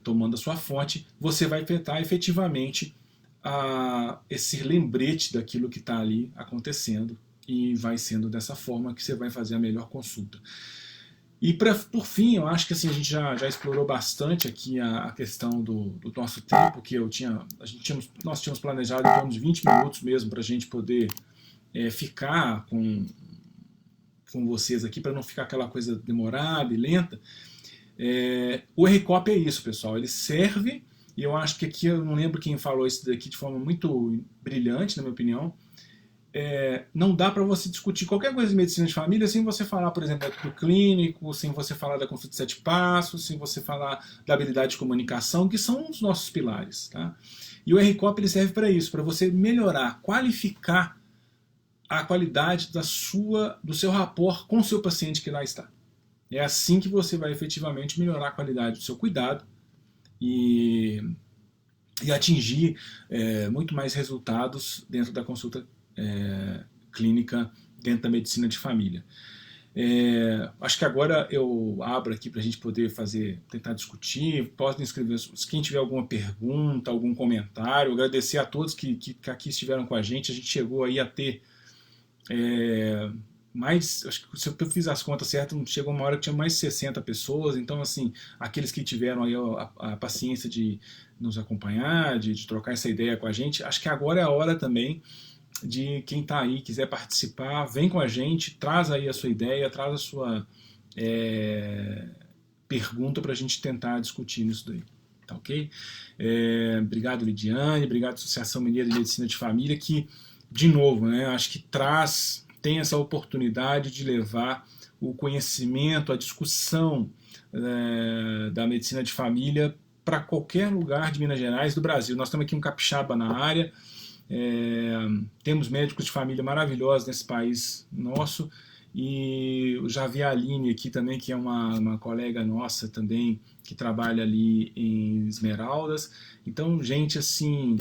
tomando a sua fonte, você vai afetar efetivamente esse lembrete daquilo que está ali acontecendo, e vai sendo dessa forma que você vai fazer a melhor consulta. E por fim, eu acho que assim, a gente já explorou bastante aqui a questão do nosso tempo, que nós tínhamos planejado em torno de 20 minutos mesmo para a gente poder ficar com vocês aqui, para não ficar aquela coisa demorada e lenta. O RCOP é isso, pessoal, ele serve, e eu acho que aqui, eu não lembro quem falou isso daqui de forma muito brilhante, na minha opinião, não dá para você discutir qualquer coisa de medicina de família sem você falar, por exemplo, do clínico, sem você falar da consulta de 7 passos, sem você falar da habilidade de comunicação, que são os nossos pilares. Tá? E o RCOP ele serve para isso, para você melhorar, qualificar a qualidade do seu rapport com o seu paciente que lá está. É assim que você vai efetivamente melhorar a qualidade do seu cuidado e atingir muito mais resultados dentro da consulta clínica, dentro da medicina de família. Acho que agora eu abro aqui para a gente poder tentar discutir. Podem escrever, quem tiver alguma pergunta, algum comentário. Agradecer a todos que aqui estiveram com a gente. A gente chegou aí a ter acho que se eu fiz as contas certas, chegou uma hora que tinha mais de 60 pessoas, então assim, aqueles que tiveram aí a paciência de nos acompanhar, de trocar essa ideia com a gente, acho que agora é a hora também de quem está aí, quiser participar, vem com a gente, traz aí a sua ideia, traz a sua pergunta para a gente tentar discutir nisso daí. Tá ok? Obrigado, Lidiane, obrigado, Associação Mineira de Medicina de Família, que de novo, né, acho que tem essa oportunidade de levar o conhecimento, a discussão da medicina de família para qualquer lugar de Minas Gerais, do Brasil. Nós temos aqui um capixaba na área, temos médicos de família maravilhosos nesse país nosso, E eu já vi a Aline aqui também, que é uma colega nossa também, que trabalha ali em Esmeraldas. Então, gente assim,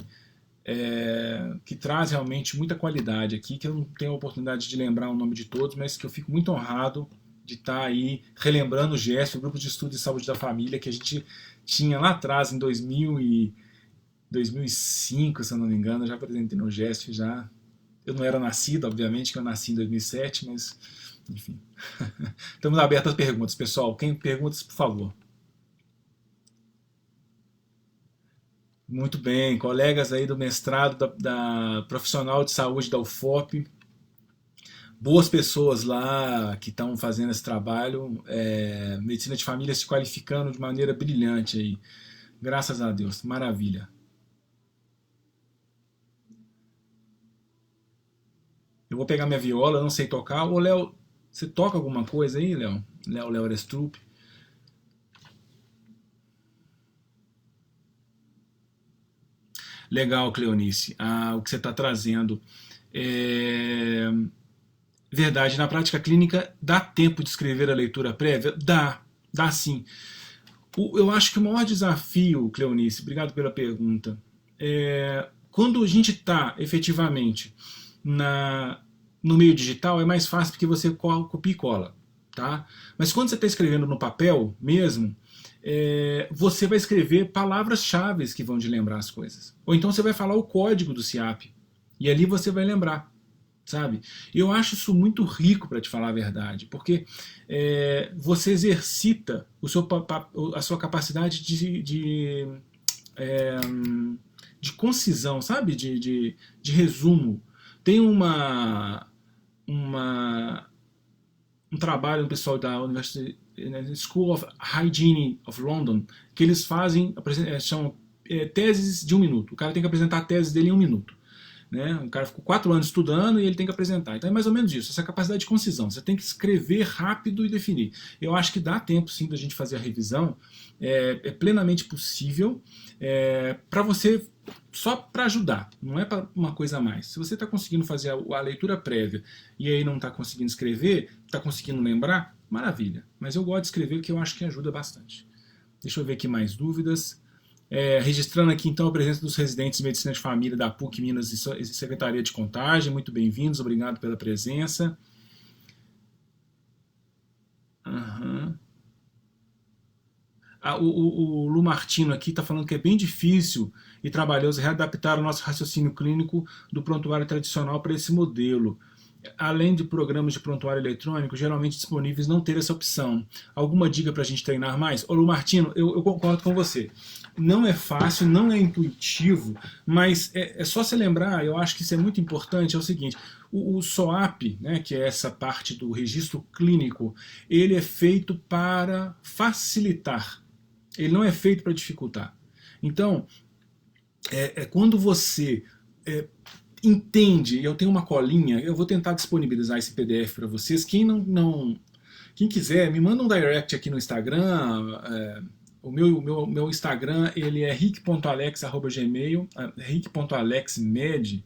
que traz realmente muita qualidade aqui, que eu não tenho a oportunidade de lembrar o nome de todos, mas que eu fico muito honrado de estar aí relembrando o GESF, o Grupo de Estudo de Saúde da Família, que a gente tinha lá atrás, em 2005, se eu não me engano, eu já apresentei no GESF já. Eu não era nascido, obviamente, que eu nasci em 2007, mas enfim. Estamos abertos às perguntas, pessoal. Quem perguntas, por favor. Muito bem, colegas aí do mestrado da profissional de saúde da UFOP, boas pessoas lá que estão fazendo esse trabalho, medicina de família se qualificando de maneira brilhante aí, graças a Deus, maravilha. Eu vou pegar minha viola, eu não sei tocar. Ô Léo, você toca alguma coisa aí, Léo? Léo Arestrup. Legal, Cleonice, o que você está trazendo. É, verdade, na prática clínica dá tempo de escrever a leitura prévia? Dá sim. Eu acho que o maior desafio, Cleonice, obrigado pela pergunta, quando a gente está efetivamente na, no meio digital, é mais fácil porque você copia e cola. Tá? Mas quando você está escrevendo no papel mesmo, você vai escrever palavras-chave que vão te lembrar as coisas. Ou então você vai falar o código do CIAP. E ali você vai lembrar, sabe? Eu acho isso muito rico, para te falar a verdade, porque você exercita a sua capacidade é, de concisão, sabe? De resumo. Tem uma, um trabalho do pessoal da University School of Hygiene of London, que eles fazem, são teses de 1 minuto. O cara tem que apresentar a tese dele em 1 minuto. Né? O cara ficou 4 anos estudando e ele tem que apresentar. Então é mais ou menos isso, essa capacidade de concisão. Você tem que escrever rápido e definir. Eu acho que dá tempo sim da gente fazer a revisão. É plenamente possível para você, só para ajudar, não é para uma coisa a mais. Se você está conseguindo fazer a leitura prévia e aí não está conseguindo escrever, está conseguindo lembrar, maravilha. Mas eu gosto de escrever porque eu acho que ajuda bastante. Deixa eu ver aqui mais dúvidas. Registrando aqui então a presença dos residentes de medicina de família da PUC Minas e Secretaria de Contagem, muito bem-vindos, obrigado pela presença. Uhum. O Lu Martino aqui está falando que é bem difícil e trabalhoso readaptar o nosso raciocínio clínico do prontuário tradicional para esse modelo. Além de programas de prontuário eletrônico geralmente disponíveis, não ter essa opção. Alguma dica para a gente treinar mais? Ô Lu Martino, eu concordo com você. Não é fácil, não é intuitivo, mas é só se lembrar, eu acho que isso é muito importante, é o seguinte, o SOAP, né, que é essa parte do registro clínico, ele é feito para facilitar, ele não é feito para dificultar. Então, quando você entende, eu tenho uma colinha, eu vou tentar disponibilizar esse PDF para vocês, quem quiser, me manda um direct aqui no Instagram, o meu Instagram ele é rick.alex@gmail, rick.alexmed,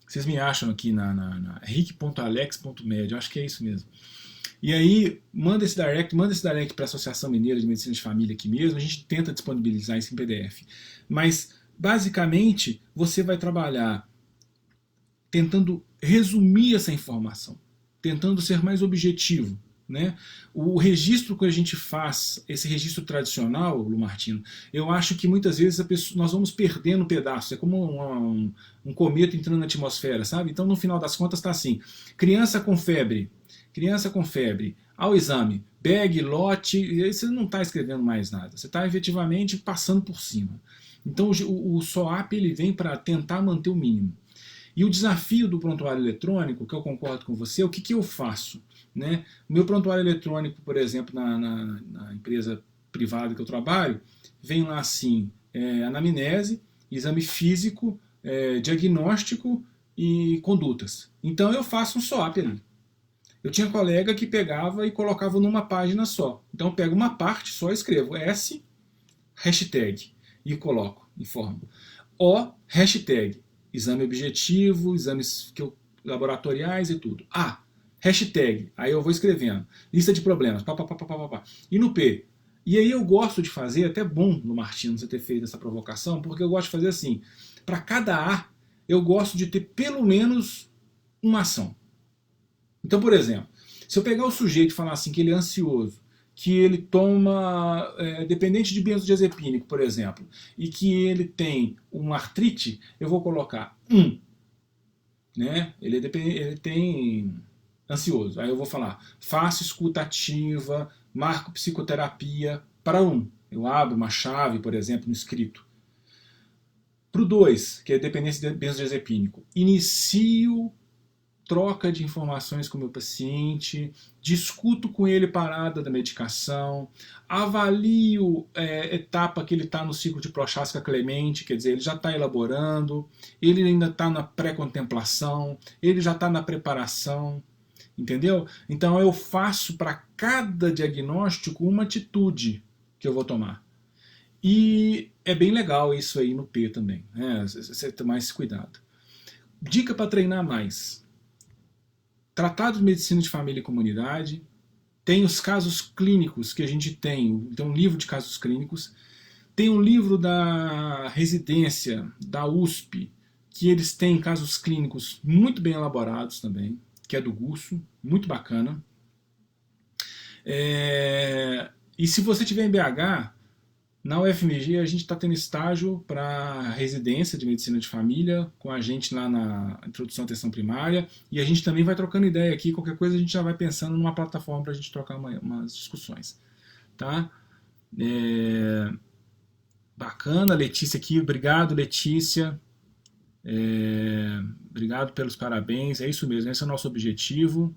vocês me acham aqui na rick.alex.med, eu acho que é isso mesmo. E aí, manda esse direct para a Associação Mineira de Medicina de Família aqui mesmo, a gente tenta disponibilizar isso em PDF. Mas, basicamente, você vai trabalhar tentando resumir essa informação, tentando ser mais objetivo. Né? O registro que a gente faz, esse registro tradicional, Lu Martino, eu acho que muitas vezes nós vamos perdendo pedaços, é como um cometa entrando na atmosfera, sabe? Então no final das contas está assim, criança com febre, ao exame, bag, lote, e aí você não está escrevendo mais nada, você está efetivamente passando por cima. Então o SOAP ele vem para tentar manter o mínimo. E o desafio do prontuário eletrônico, que eu concordo com você, o que eu faço? Né? O meu prontuário eletrônico, por exemplo, na empresa privada que eu trabalho, vem lá assim, anamnese, exame físico, diagnóstico e condutas. Então eu faço um SOAP ali. Eu tinha colega que pegava e colocava numa página só. Então eu pego uma parte só, escrevo S, hashtag, e coloco, informo. O, hashtag, exame objetivo, exames laboratoriais e tudo. hashtag, aí eu vou escrevendo, lista de problemas, pá, pá, pá, pá, pá, pá. E no P? E aí eu gosto de fazer, até bom no Martino você ter feito essa provocação, porque eu gosto de fazer assim, para cada A, eu gosto de ter pelo menos uma ação. Então, por exemplo, se eu pegar o sujeito e falar assim que ele é ansioso, que ele toma, dependente de benzodiazepínico, por exemplo, e que ele tem uma artrite, eu vou colocar né? Ele tem ansioso. Aí eu vou falar, faço escuta ativa, marco psicoterapia para Eu abro uma chave, por exemplo, no escrito. Para o 2, que é dependência de benzodiazepínico, inicio troca de informações com o meu paciente, discuto com ele parada da medicação, avalio etapa que ele está no ciclo de Prochaska Clemente, quer dizer, ele já está elaborando, ele ainda está na pré-contemplação, ele já está na preparação, entendeu? Então eu faço para cada diagnóstico uma atitude que eu vou tomar. E é bem legal isso aí no P também, né? Você tomar esse cuidado. Dica para treinar mais. Tratado de Medicina de Família e Comunidade, tem os casos clínicos que a gente tem um livro de casos clínicos, tem um livro da residência da USP, que eles têm casos clínicos muito bem elaborados também, que é do Gusso, muito bacana. E se você estiver em BH, na UFMG a gente está tendo estágio para residência de medicina de família, com a gente lá na introdução à atenção primária, e a gente também vai trocando ideia aqui, qualquer coisa a gente já vai pensando numa plataforma para a gente trocar umas discussões. Tá? Bacana, Letícia aqui, obrigado Letícia, obrigado pelos parabéns, é isso mesmo, esse é o nosso objetivo.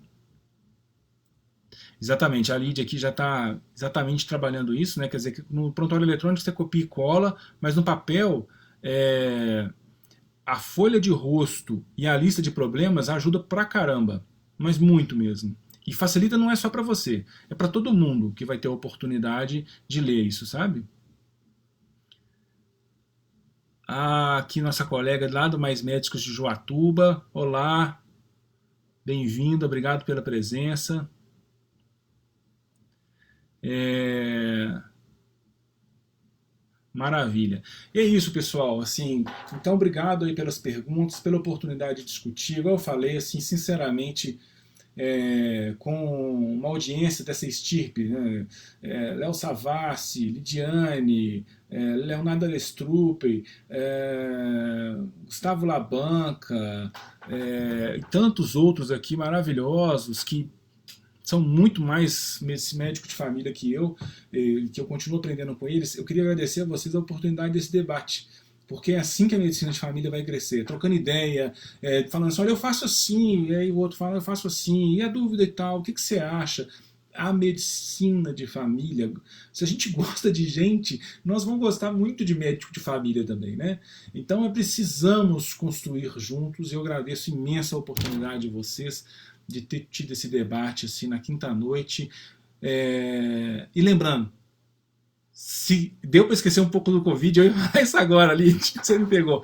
Exatamente, a Lídia aqui já está exatamente trabalhando isso, né? Quer dizer que no prontuário eletrônico você copia e cola, mas no papel a folha de rosto e a lista de problemas ajuda pra caramba, mas muito mesmo. E facilita não é só para você, é para todo mundo que vai ter a oportunidade de ler isso, sabe? Aqui nossa colega lá do Mais Médicos de Joatuba, olá, bem-vindo, obrigado pela presença. Maravilha. E é isso, pessoal. Assim, então, obrigado aí pelas perguntas, pela oportunidade de discutir. Igual eu falei, assim, sinceramente, com uma audiência dessa estirpe, né? Léo Savassi, Lidiane, Leonardo Alestrupe, Gustavo Labanca, e tantos outros aqui maravilhosos que são muito mais médico de família que eu continuo aprendendo com eles. Eu queria agradecer a vocês a oportunidade desse debate, porque é assim que a medicina de família vai crescer, trocando ideia, falando assim, olha, eu faço assim, e aí o outro fala, eu faço assim, e a dúvida e tal, o que você acha? A medicina de família, se a gente gosta de gente, nós vamos gostar muito de médico de família também, né? Então precisamos construir juntos, e eu agradeço imensa a oportunidade de vocês, de ter tido esse debate assim na quinta-noite. E lembrando, se deu para esquecer um pouco do Covid, eu ia falar isso agora ali, você me pegou.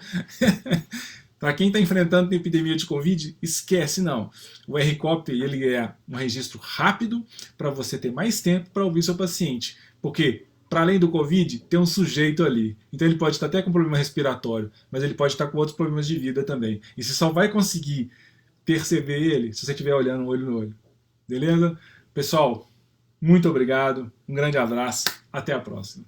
Para quem está enfrentando a epidemia de Covid, esquece não. O RCOP ele é um registro rápido para você ter mais tempo para ouvir seu paciente. Porque, para além do Covid, tem um sujeito ali. Então ele pode estar até com problema respiratório, mas ele pode estar com outros problemas de vida também. E você só vai conseguir perceber ele se você estiver olhando olho no olho. Beleza? Pessoal, muito obrigado, um grande abraço, até a próxima.